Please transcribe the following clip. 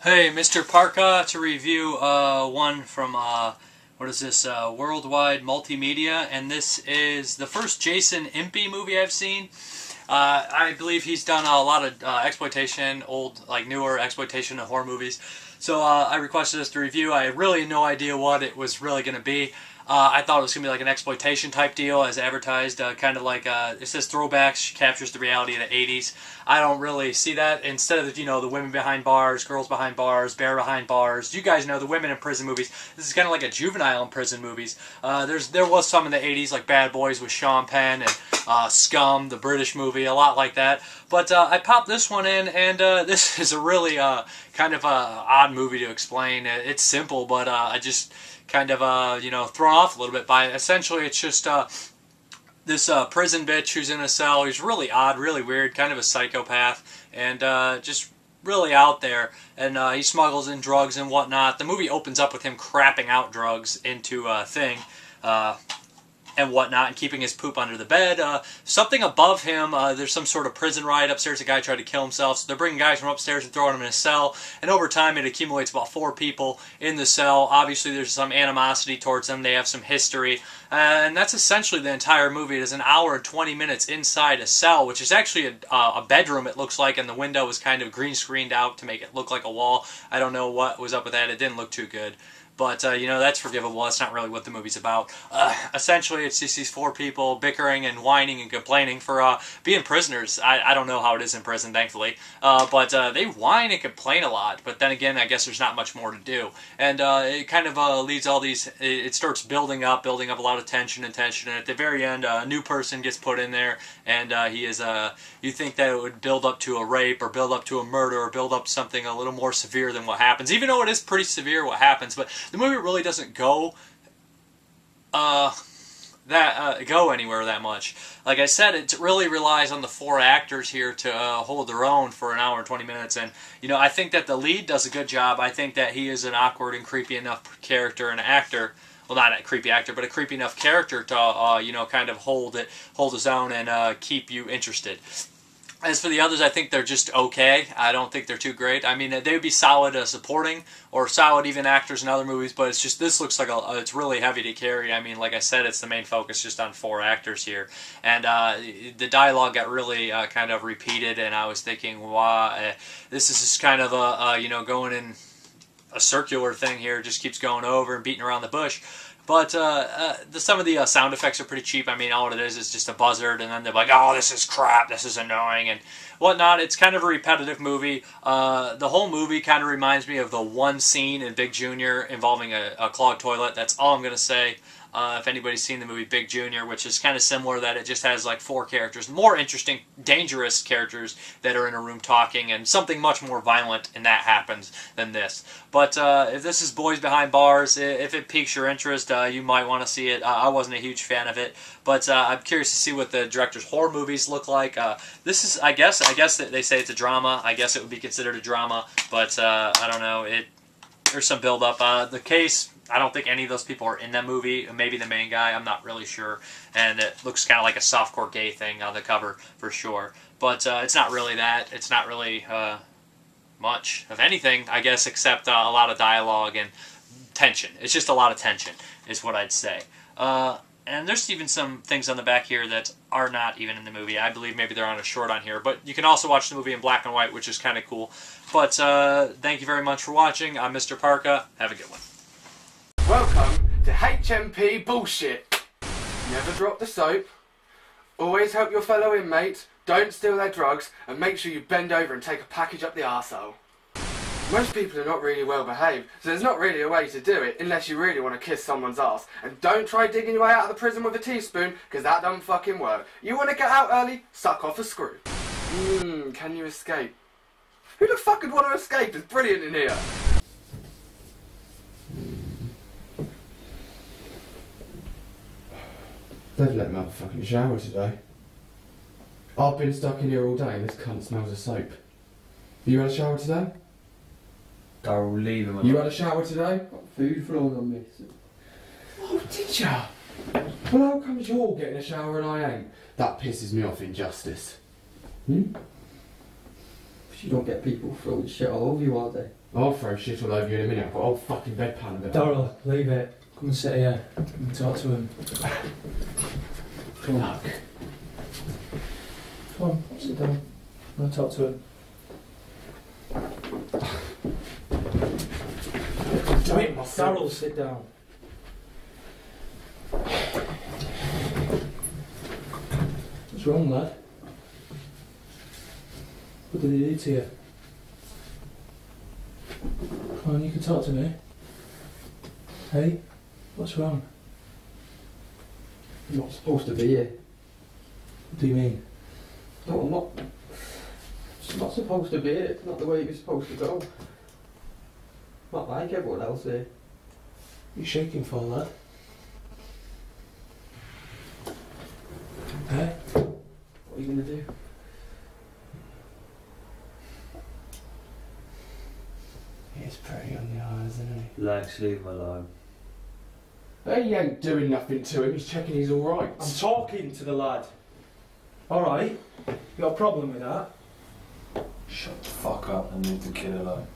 Hey, Mrparka to review one from, what is this, Worldwide Multimedia, and this is the first Jason Impey movie I've seen. I believe he's done a lot of exploitation, newer exploitation and horror movies. So I requested this to review. I had really no idea what it was really going to be. I thought it was going to be like an exploitation type deal as advertised, kind of like, it says throwbacks, captures the reality of the 80s. I don't really see that. Instead of, the women behind bars, girls behind bars, bear behind bars, you guys know the women in prison movies. This is kind of like a juvenile in prison movies. There was some in the 80s, like Bad Boys with Sean Penn and Scum, the British movie, a lot like that. But I popped this one in, and this is a really kind of odd movie to explain. It's simple, but I just kind of, thrown off a little bit by it. Essentially, it's just this prison bitch who's in a cell. He's really odd, really weird, kind of a psychopath, and just really out there. And he smuggles in drugs and whatnot. The movie opens up with him crapping out drugs into a thing. And whatnot, and keeping his poop under the bed. Something above him, there's some sort of prison riot upstairs. A guy tried to kill himself, so they're bringing guys from upstairs and throwing him in a cell. And over time, it accumulates about 4 people in the cell. Obviously, there's some animosity towards them. They have some history. And that's essentially the entire movie. It is an hour and 20 minutes inside a cell, which is actually a bedroom, it looks like, and the window was kind of green screened out to make it look like a wall. I don't know what was up with that. It didn't look too good. But, that's forgivable. That's not really what the movie's about. Essentially, it's just these 4 people bickering and whining and complaining for being prisoners. I don't know how it is in prison, thankfully. But they whine and complain a lot. But then again, I guess there's not much more to do. And it kind of leads all these... It starts building up a lot of tension. And at the very end, a new person gets put in there. And he is... you think that it would build up to a rape or build up to a murder or build up something a little more severe than what happens. Even though it is pretty severe what happens. But the movie really doesn't go go anywhere that much. Like I said, it really relies on the 4 actors here to hold their own for an hour and 20 minutes. And, I think that the lead does a good job. I think that he is an awkward and creepy enough character and actor. Well, not a creepy actor, but a creepy enough character to, kind of hold his own and keep you interested. As for the others, I think they're just okay. I don't think they're too great. I mean, they would be solid supporting or solid even actors in other movies, but it's just, this looks like it's really heavy to carry. I mean, like I said, it's the main focus just on 4 actors here. And the dialogue got really kind of repeated, and I was thinking, wow, this is just kind of going in a circular thing here. Just keeps going over and beating around the bush. But some of the sound effects are pretty cheap. I mean, all it is just a buzzard, and then they're like, oh, this is crap, this is annoying, and whatnot. It's kind of a repetitive movie. The whole movie kind of reminds me of the one scene in Big Junior involving a clogged toilet. That's all I'm going to say. If anybody's seen the movie Big Junior, which is kind of similar, that it just has like 4 characters, more interesting, dangerous characters that are in a room talking, and something much more violent and that happens than this. But if this is Boys Behind Bars, if it piques your interest, you might want to see it. I wasn't a huge fan of it, but I'm curious to see what the director's horror movies look like. This is, I guess that they say it's a drama. I guess it would be considered a drama, but I don't know. There's some build-up. The case, I don't think any of those people are in that movie. Maybe the main guy, I'm not really sure. And it looks kind of like a softcore gay thing on the cover, for sure. But it's not really that. It's not really much of anything, I guess, except a lot of dialogue and tension. It's just a lot of tension, is what I'd say. And there's even some things on the back here that are not even in the movie. I believe maybe they're on a short on here. But you can also watch the movie in black and white, which is kind of cool. But thank you very much for watching. I'm Mrparka. Have a good one. Welcome to HMP bullshit. Never drop the soap. Always help your fellow inmates. Don't steal their drugs. And make sure you bend over and take a package up the arsehole. Most people are not really well behaved, so there's not really a way to do it unless you really want to kiss someone's ass. And don't try digging your way out of the prison with a teaspoon, because that doesn't fucking work. You want to get out early? Suck off a screw. Can you escape? Who the fuck would want to escape? It's brilliant in here. They've let me have a fucking shower today. I've been stuck in here all day and this cunt smells of soap. You had a shower today? I'll leave him alone. You had a shower today? Got food falling on me. Oh, did ya? Well, how comes you're getting a shower and I ain't? That pisses me off, injustice. You don't get people throwing shit all over you, are they? I'll throw shit all over you in a minute. I've got old fucking bedpan of it. Daryl, leave it. Come and sit here. Let me talk to him. Come on. Come on, sit down. I'm gonna talk to him. Do it myself. Daryl, sit down. What's wrong, lad? What did he do to you? Come on, you can talk to me. Hey, what's wrong? I'm not supposed to be here. What do you mean? No, I'm not. It's not supposed to be here. It's not the way it was supposed to go. Not like everyone else here. What are you shaking for, lad? Hey? What are you going to do? He's pretty on the eyes, isn't he? Lex, leave him alone. Hey, he ain't doing nothing to him. He's checking he's alright. I'm talking to the lad. Alright? You got a problem with that? Shut the fuck up and leave the kid alone.